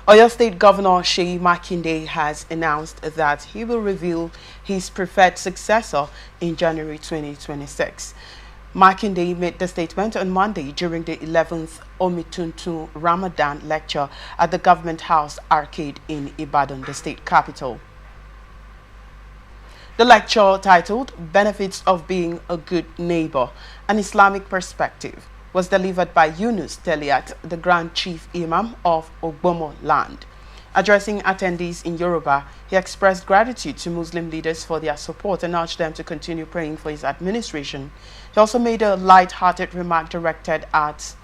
Oyo State Governor Seyi Makinde has announced that he will reveal his preferred successor in January 2026. Makinde made the statement on Monday during the 11th Omituntu Ramadan lecture at the Government House Arcade in Ibadan, the state capital. The lecture, titled Benefits of Being a Good Neighbor, an Islamic Perspective, was delivered by Yunus Teliat, the Grand Chief Imam of Ogbomo land. Addressing attendees in Yoruba, he expressed gratitude to Muslim leaders for their support and urged them to continue praying for his administration. He also made a light-hearted remark directed at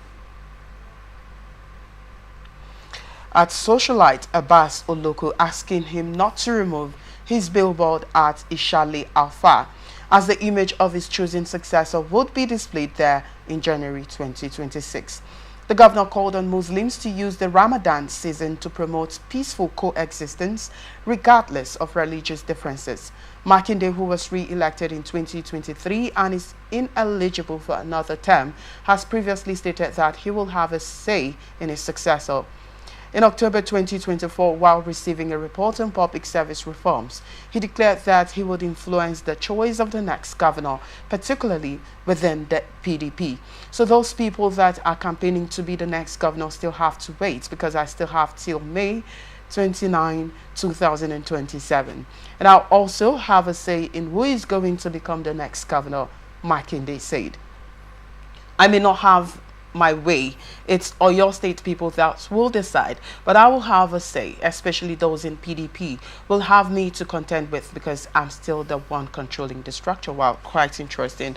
socialite Abbas Oloko, asking him not to remove his billboard at Ishale Alfa, as the image of his chosen successor would be displayed there in January 2026. The governor called on Muslims to use the Ramadan season to promote peaceful coexistence regardless of religious differences. Makinde, who was re-elected in 2023 and is ineligible for another term, has previously stated that he will have a say in his successor. In October 2024, while receiving a report on public service reforms, he declared that he would influence the choice of the next governor, particularly within the PDP. So those people that are campaigning to be the next governor still have to wait, because I still have till May 29, 2027. And I'll also have a say in who is going to become the next governor, Makinde said. I may not have my way. It's Oyo State people that will decide, but I will have a say, especially those in PDP will have me to contend with, because I'm still the one controlling the structure. Wow, quite interesting,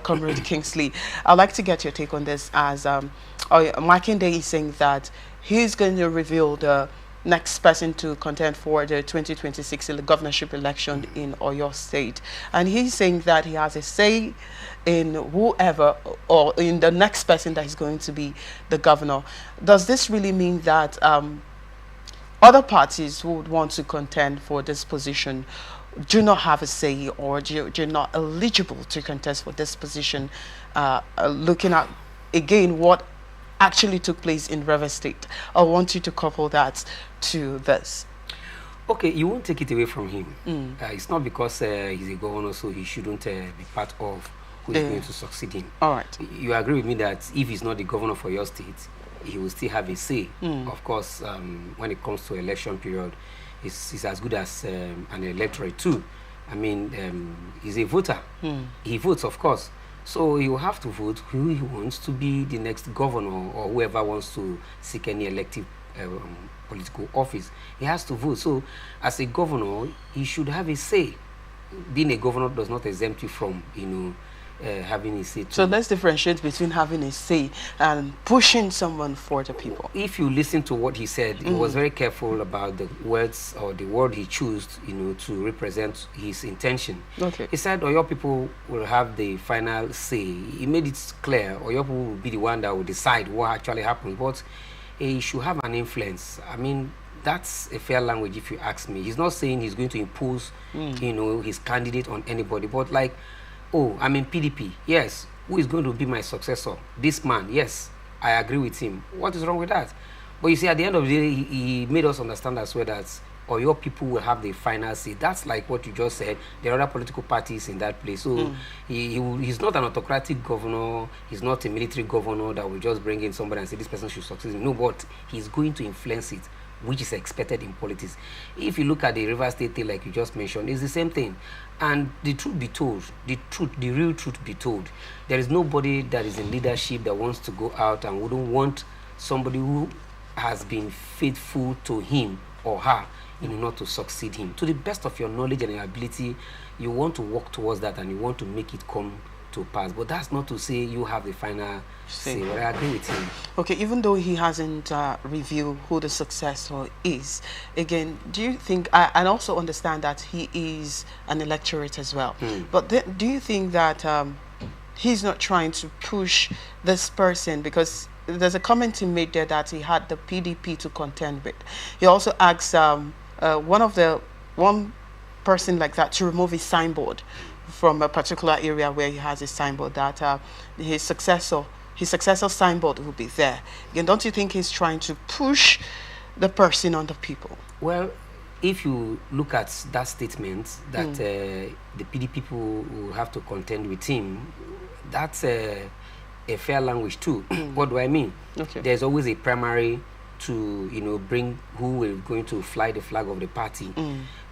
Comrade Kingsley. I'd like to get your take on this, as Makinde is saying that he's going to reveal the next person to contend for the 2026 governorship election in Oyo State. And he's saying that he has a say in whoever, or in the next person that is going to be the governor. Does this really mean that other parties who would want to contend for this position do not have a say, or you're not eligible to contest for this position, looking at, again, what actually took place in River State? I want you to couple that to this. Okay, you won't take it away from him. It's not because he's a governor, so he shouldn't be part of who is going to succeed him. All right. You agree with me that if he's not the governor for your state, he will still have a say. Of course, when it comes to election period, he's as good as an electorate too. I mean, he's a voter. He votes, of course. So he will have to vote who he wants to be the next governor, or whoever wants to seek any elective political office. He has to vote. So as a governor, he should have a say. Being a governor does not exempt you from, having a say too. So let's differentiate between having a say and pushing someone for the people. If you listen to what he said, he was very careful about the words, or the word he chose, to represent his intention. Okay. He said Oyo people will have the final say. He made it clear Oyo people will be the one that will decide what actually happens, but he should have an influence. I mean, that's a fair language if you ask me. He's not saying he's going to impose, his candidate on anybody, but like, oh, I'm in PDP. Yes. Who is going to be my successor? This man. Yes. I agree with him. What is wrong with that? But you see, at the end of the day, he made us understand as well that Oyo people will have the final say. That's like what you just said. There are other political parties in that place. So he's not an autocratic governor. He's not a military governor that will just bring in somebody and say this person should succeed. No, but he's going to influence it, which is expected in politics. If you look at the River State thing, like you just mentioned, it's the same thing. And the truth be told, the real truth be told, there is nobody that is in leadership that wants to go out and wouldn't want somebody who has been faithful to him or her, not to succeed him. To the best of your knowledge and your ability, you want to work towards that and you want to make it come to pass. But that's not to say you have the final say. But I agree with him. Okay, even though he hasn't revealed who the successor is, again, do you think, and also understand that he is an electorate as well, but do you think that he's not trying to push this person, because there's a comment he made there that he had the PDP to contend with. He also asked one person like that to remove his signboard from a particular area where he has a signboard, that his successor signboard will be there. Again, don't you think he's trying to push the person on the people? Well, if you look at that statement that the PD people will have to contend with him, that's a fair language too. What do I mean? Okay. There's always a primary to, you know, bring who is going to fly the flag of the party.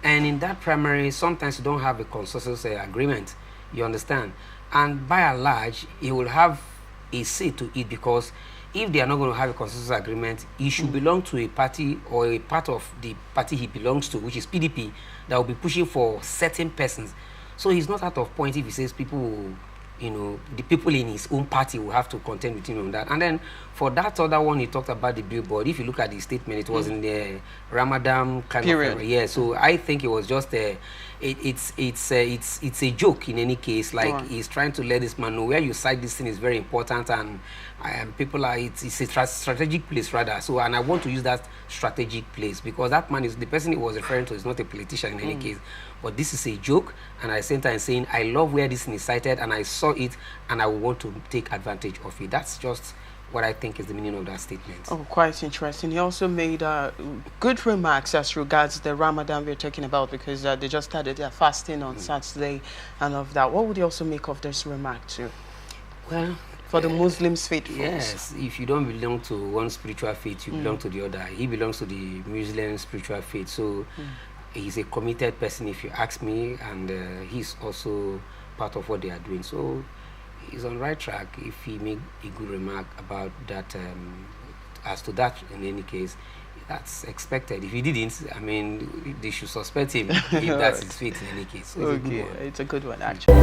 And in that primary, sometimes you don't have a consensus agreement, you understand? And by and large, he will have a say to it, because if they are not going to have a consensus agreement, he should belong to a party or a part of the party he belongs to, which is PDP, that will be pushing for certain persons. So he's not out of point if he says people will, you know, the people in his own party will have to contend with him on that. And then for that other one, he talked about the billboard. If you look at the statement, it was in the Ramadan kind period. of yeah. So I think it was just it's a joke in any case. Like he's trying to let this man know where you cite this thing is very important, and people are it's a strategic place rather. So, and I want to use that strategic place because that man is the person he was referring to is not a politician in any case. But this is a joke, and at the same time saying I love where this thing is cited, and I saw it, and I want to take advantage of it. That's just what I think is the meaning of that statement. Oh, quite interesting. He also made good remarks as regards the Ramadan we're talking about, because they just started their fasting on Saturday and of that. What would you also make of this remark too? Well, for the Muslims faithful. Yes, if you don't belong to one spiritual faith, you belong to the other. He belongs to the Muslim spiritual faith, so he's a committed person, if you ask me, and he's also part of what they are doing. So he's on the right track if he made a good remark about that. As to that, in any case, that's expected. If he didn't, I mean, they should suspect him if that's his faith in any case. So okay, it's a good one actually.